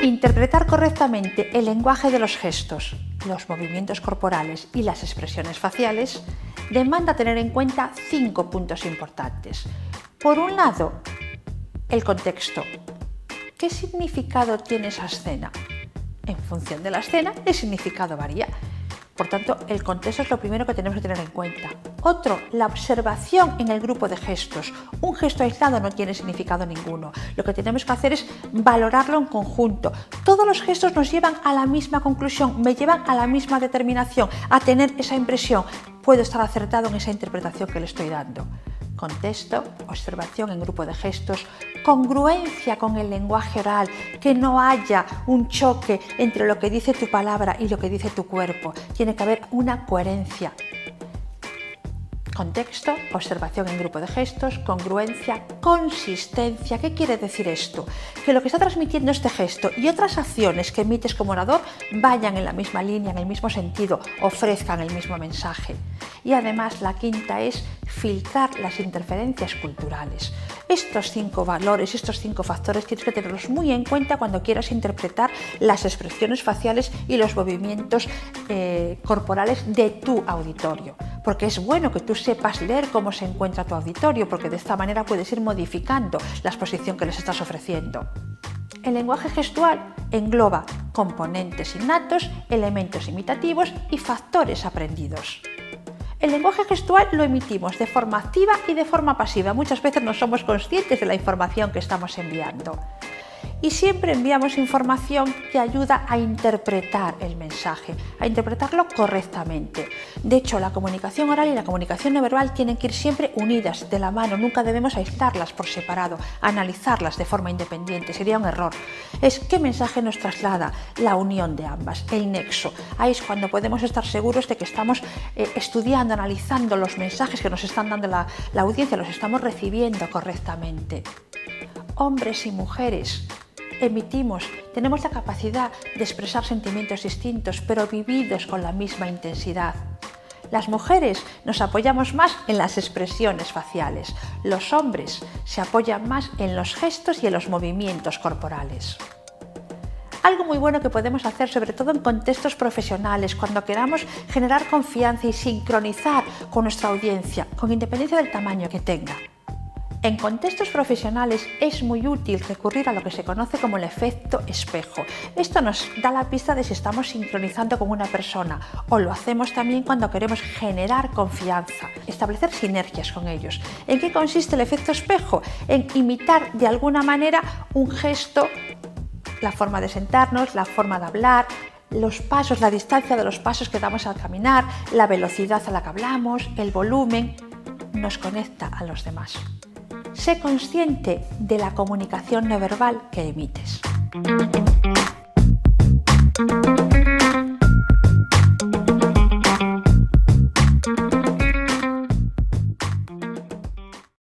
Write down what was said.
Interpretar correctamente el lenguaje de los gestos, los movimientos corporales y las expresiones faciales demanda tener en cuenta 5 puntos importantes. Por un lado, el contexto. ¿Qué significado tiene esa escena? En función de la escena, el significado varía. Por tanto, el contexto es lo primero que tenemos que tener en cuenta. Otro, la observación en el grupo de gestos. Un gesto aislado no tiene significado ninguno. Lo que tenemos que hacer es valorarlo en conjunto. Todos los gestos nos llevan a la misma conclusión, me llevan a la misma determinación, a tener esa impresión. Puedo estar acertado en esa interpretación que le estoy dando. Contexto, observación en grupo de gestos, congruencia con el lenguaje oral, que no haya un choque entre lo que dice tu palabra y lo que dice tu cuerpo. Tiene que haber una coherencia. Contexto, observación en grupo de gestos, congruencia, consistencia. ¿Qué quiere decir esto? Que lo que está transmitiendo este gesto y otras acciones que emites como orador vayan en la misma línea, en el mismo sentido, ofrezcan el mismo mensaje. Y además la quinta es filtrar las interferencias culturales. Estos 5 valores, estos 5 factores tienes que tenerlos muy en cuenta cuando quieras interpretar las expresiones faciales y los movimientos corporales de tu auditorio. Porque es bueno que tú sepas leer cómo se encuentra tu auditorio, porque de esta manera puedes ir modificando la exposición que les estás ofreciendo. El lenguaje gestual engloba componentes innatos, elementos imitativos y factores aprendidos. El lenguaje gestual lo emitimos de forma activa y de forma pasiva. Muchas veces no somos conscientes de la información que estamos enviando. Y siempre enviamos información que ayuda a interpretar el mensaje, a interpretarlo correctamente. De hecho, la comunicación oral y la comunicación no verbal tienen que ir siempre unidas, de la mano. Nunca debemos aislarlas por separado, analizarlas de forma independiente. Sería un error. Es qué mensaje nos traslada la unión de ambas, el nexo. Ahí es cuando podemos estar seguros de que estamos estudiando, analizando los mensajes que nos están dando la audiencia, los estamos recibiendo correctamente. Hombres y mujeres tenemos la capacidad de expresar sentimientos distintos, pero vividos con la misma intensidad. Las mujeres nos apoyamos más en las expresiones faciales, los hombres se apoyan más en los gestos y en los movimientos corporales. Algo muy bueno que podemos hacer, sobre todo en contextos profesionales, cuando queramos generar confianza y sincronizar con nuestra audiencia, con independencia del tamaño que tenga. En contextos profesionales es muy útil recurrir a lo que se conoce como el efecto espejo. Esto nos da la pista de si estamos sincronizando con una persona, o lo hacemos también cuando queremos generar confianza, establecer sinergias con ellos. ¿En qué consiste el efecto espejo? En imitar de alguna manera un gesto, la forma de sentarnos, la forma de hablar, los pasos, la distancia de los pasos que damos al caminar, la velocidad a la que hablamos, el volumen, nos conecta a los demás. Sé consciente de la comunicación no verbal que emites.